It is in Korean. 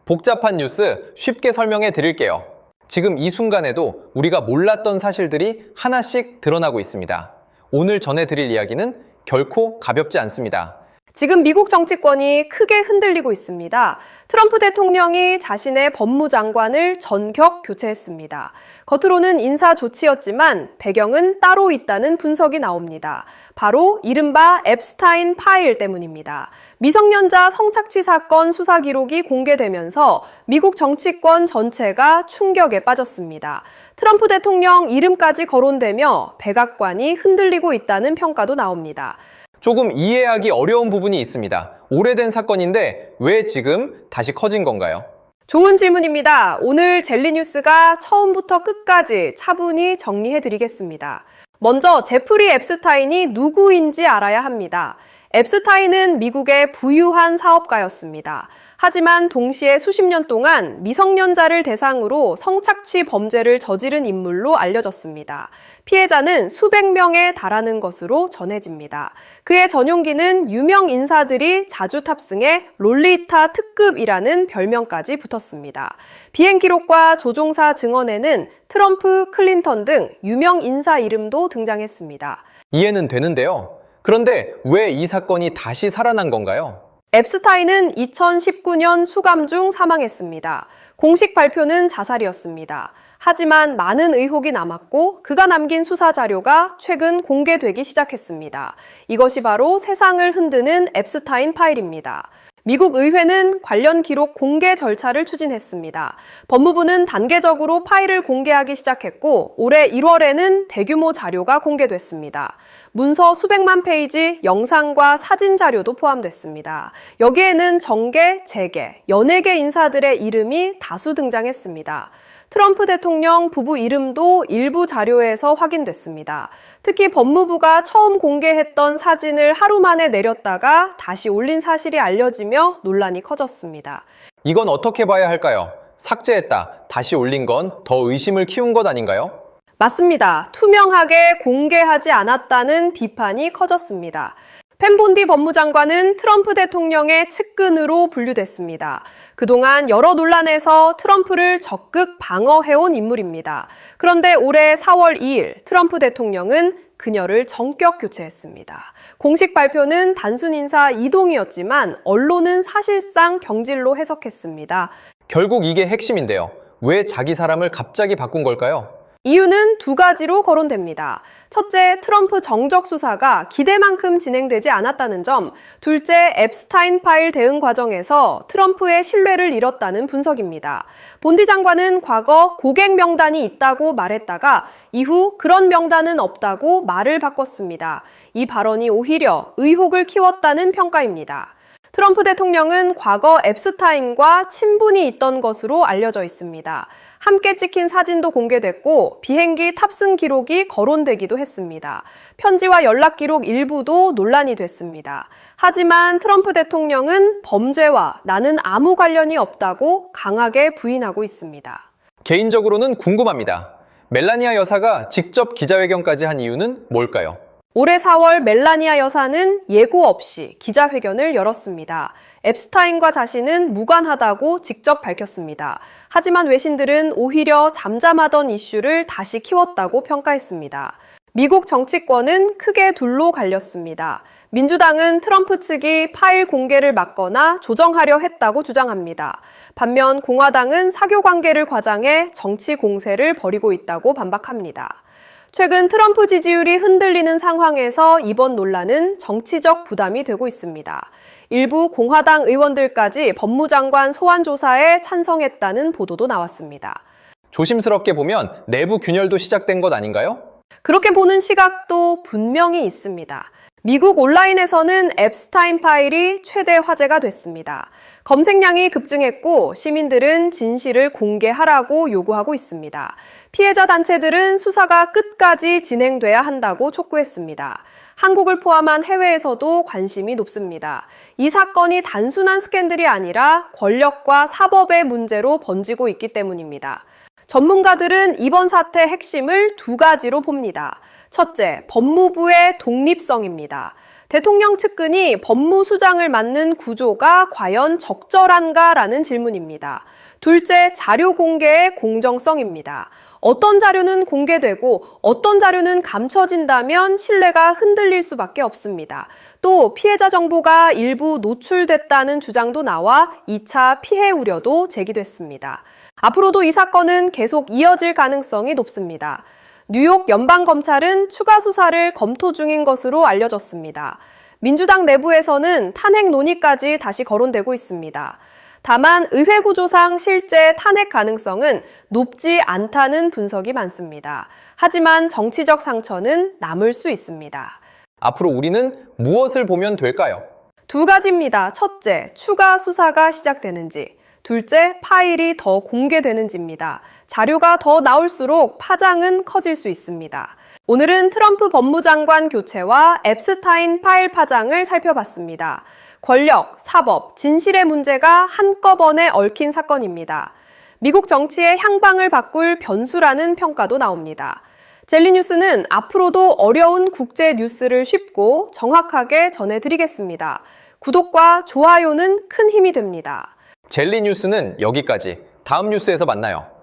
복잡한 뉴스 쉽게 설명해 드릴게요. 지금 이 순간에도 우리가 몰랐던 사실들이 하나씩 드러나고 있습니다. 오늘 전해드릴 이야기는 결코 가볍지 않습니다. 지금 미국 정치권이 크게 흔들리고 있습니다. 트럼프 대통령이 자신의 법무장관을 전격 교체했습니다. 겉으로는 인사 조치였지만 배경은 따로 있다는 분석이 나옵니다. 바로 이른바 앱스타인 파일 때문입니다. 미성년자 성착취 사건 수사 기록이 공개되면서 미국 정치권 전체가 충격에 빠졌습니다. 트럼프 대통령 이름까지 거론되며 백악관이 흔들리고 있다는 평가도 나옵니다. 조금 이해하기 어려운 부분이 있습니다. 오래된 사건인데 왜 지금 다시 커진 건가요? 좋은 질문입니다. 오늘 젤리뉴스가 처음부터 끝까지 차분히 정리해드리겠습니다. 먼저 제프리 앱스타인이 누구인지 알아야 합니다. 앱스타인은 미국의 부유한 사업가였습니다. 하지만 동시에 수십 년 동안 미성년자를 대상으로 성착취 범죄를 저지른 인물로 알려졌습니다. 피해자는 수백 명에 달하는 것으로 전해집니다. 그의 전용기는 유명 인사들이 자주 탑승해 롤리타 특급이라는 별명까지 붙었습니다. 비행 기록과 조종사 증언에는 트럼프, 클린턴 등 유명 인사 이름도 등장했습니다. 이해는 되는데요. 그런데 왜 이 사건이 다시 살아난 건가요? 앱스타인은 2019년 수감 중 사망했습니다. 공식 발표는 자살이었습니다. 하지만 많은 의혹이 남았고 그가 남긴 수사 자료가 최근 공개되기 시작했습니다. 이것이 바로 세상을 흔드는 앱스타인 파일입니다. 미국 의회는 관련 기록 공개 절차를 추진했습니다. 법무부는 단계적으로 파일을 공개하기 시작했고 올해 1월에는 대규모 자료가 공개됐습니다. 문서 수백만 페이지, 영상과 사진 자료도 포함됐습니다. 여기에는 정계, 재계, 연예계 인사들의 이름이 다수 등장했습니다. 트럼프 대통령 부부 이름도 일부 자료에서 확인됐습니다. 특히 법무부가 처음 공개했던 사진을 하루 만에 내렸다가 다시 올린 사실이 알려지며 논란이 커졌습니다. 이건 어떻게 봐야 할까요? 삭제했다, 다시 올린 건 더 의심을 키운 것 아닌가요? 맞습니다. 투명하게 공개하지 않았다는 비판이 커졌습니다. 펜 본디 법무장관은 트럼프 대통령의 측근으로 분류됐습니다. 그동안 여러 논란에서 트럼프를 적극 방어해온 인물입니다. 그런데 올해 4월 2일 트럼프 대통령은 그녀를 전격 교체했습니다. 공식 발표는 단순 인사 이동이었지만 언론은 사실상 경질로 해석했습니다. 결국 이게 핵심인데요. 왜 자기 사람을 갑자기 바꾼 걸까요? 이유는 두 가지로 거론됩니다. 첫째, 트럼프 정적 수사가 기대만큼 진행되지 않았다는 점, 둘째, 앱스타인 파일 대응 과정에서 트럼프의 신뢰를 잃었다는 분석입니다. 본디 장관은 과거 고객 명단이 있다고 말했다가 이후 그런 명단은 없다고 말을 바꿨습니다. 이 발언이 오히려 의혹을 키웠다는 평가입니다. 트럼프 대통령은 과거 앱스타인과 친분이 있던 것으로 알려져 있습니다. 함께 찍힌 사진도 공개됐고 비행기 탑승 기록이 거론되기도 했습니다. 편지와 연락 기록 일부도 논란이 됐습니다. 하지만 트럼프 대통령은 범죄와 나는 아무 관련이 없다고 강하게 부인하고 있습니다. 개인적으로는 궁금합니다. 멜라니아 여사가 직접 기자회견까지 한 이유는 뭘까요? 올해 4월 멜라니아 여사는 예고 없이 기자회견을 열었습니다. 앱스타인과 자신은 무관하다고 직접 밝혔습니다. 하지만 외신들은 오히려 잠잠하던 이슈를 다시 키웠다고 평가했습니다. 미국 정치권은 크게 둘로 갈렸습니다. 민주당은 트럼프 측이 파일 공개를 막거나 조정하려 했다고 주장합니다. 반면 공화당은 사교관계를 과장해 정치 공세를 벌이고 있다고 반박합니다. 최근 트럼프 지지율이 흔들리는 상황에서 이번 논란은 정치적 부담이 되고 있습니다. 일부 공화당 의원들까지 법무장관 소환 조사에 찬성했다는 보도도 나왔습니다. 조심스럽게 보면 내부 균열도 시작된 것 아닌가요? 그렇게 보는 시각도 분명히 있습니다. 미국 온라인에서는 앱스타인 파일이 최대 화제가 됐습니다. 검색량이 급증했고 시민들은 진실을 공개하라고 요구하고 있습니다. 피해자 단체들은 수사가 끝까지 진행돼야 한다고 촉구했습니다. 한국을 포함한 해외에서도 관심이 높습니다. 이 사건이 단순한 스캔들이 아니라 권력과 사법의 문제로 번지고 있기 때문입니다. 전문가들은 이번 사태의 핵심을 두 가지로 봅니다. 첫째, 법무부의 독립성입니다. 대통령 측근이 법무수장을 맡는 구조가 과연 적절한가라는 질문입니다. 둘째, 자료 공개의 공정성입니다. 어떤 자료는 공개되고 어떤 자료는 감춰진다면 신뢰가 흔들릴 수밖에 없습니다. 또 피해자 정보가 일부 노출됐다는 주장도 나와 2차 피해 우려도 제기됐습니다. 앞으로도 이 사건은 계속 이어질 가능성이 높습니다. 뉴욕 연방검찰은 추가 수사를 검토 중인 것으로 알려졌습니다. 민주당 내부에서는 탄핵 논의까지 다시 거론되고 있습니다. 다만 의회 구조상 실제 탄핵 가능성은 높지 않다는 분석이 많습니다. 하지만 정치적 상처는 남을 수 있습니다. 앞으로 우리는 무엇을 보면 될까요? 두 가지입니다. 첫째, 추가 수사가 시작되는지. 둘째, 파일이 더 공개되는지입니다. 자료가 더 나올수록 파장은 커질 수 있습니다. 오늘은 트럼프 법무장관 교체와 앱스타인 파일 파장을 살펴봤습니다. 권력, 사법, 진실의 문제가 한꺼번에 얽힌 사건입니다. 미국 정치의 향방을 바꿀 변수라는 평가도 나옵니다. 젤리뉴스는 앞으로도 어려운 국제 뉴스를 쉽고 정확하게 전해드리겠습니다. 구독과 좋아요는 큰 힘이 됩니다. 젤리 뉴스는 여기까지. 다음 뉴스에서 만나요.